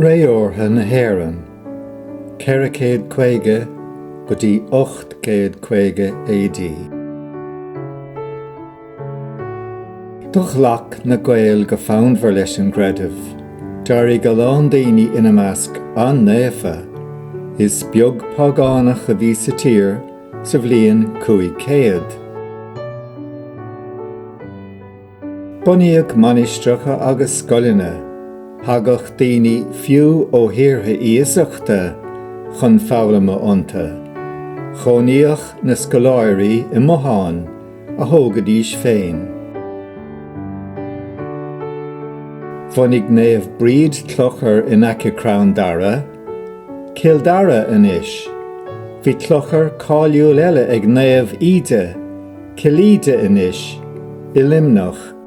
Órtha na hÉireann, 450 go dtí 850 AD. Duchlach na Gael go founder leis an greideamh, darí go lán daoine ina measc an néfa, is beag págánach a bhí sa tír sa bhliain 500. Bunaíodh manistracha agus scoileanna, thagach daoine fiú ó thíortha íosachta chun foghlama ionta, choníoch na scoláirí I motháin a thógadís féin. Bhunaigh naomh bríd clochar in aice crán dara, Kildara inis, bhí clochar cáiliúil eile ag naomh Ide, Cilíde inis, I limnach.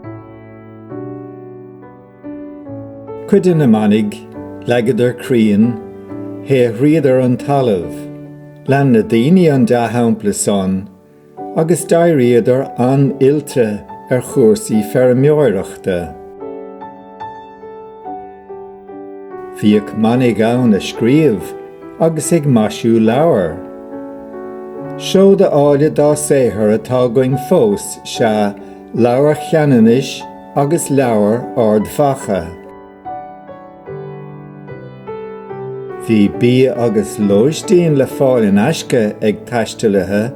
Cuireann na manig, legadidir crían, riadar an talamh, lean na daoine an dá hampla son, agus dairiadar an iltre chúrsaí feirmeoireachta. Bhíodh manig ann a scríomh agus ag maisiú leabhar. Seo de áile dá séthar atá going fós se leabhar cheannanis agus leabhar ardfacha. Bhí bí agus lóistín le fáilin aisce ag taistealaithe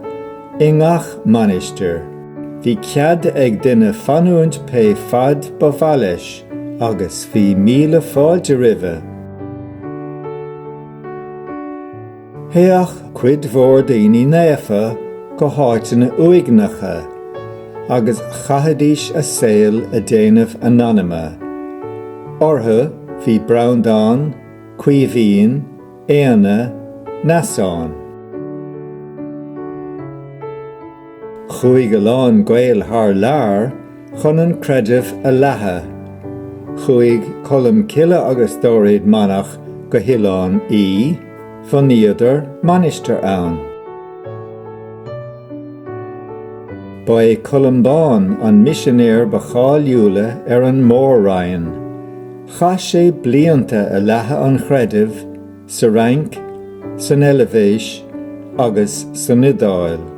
I ngach manister. Bhí cead ag duine fanúint pe fad ba bhaileis agus bhí Míle fáilte ribhe. Thaíodh cuid mhór daoine néfa go háite na uigneacha, agus chaitheadís a saoil a déanamh anonima. Ortha bhí Browndown, Cuivhín, Éanna, Nasáin. Chuaigh go lán Gael thar lear chun an creideamh a lethe. Chuaigh colm cille agus dóiréad manach go hileán faníodar manister ann. Ba é Columbán an missionéir ba cháiliúla an mórrainn. Cha sé blianta a lethe an chreideamh, sa rank, san eilvéis agus san idáil.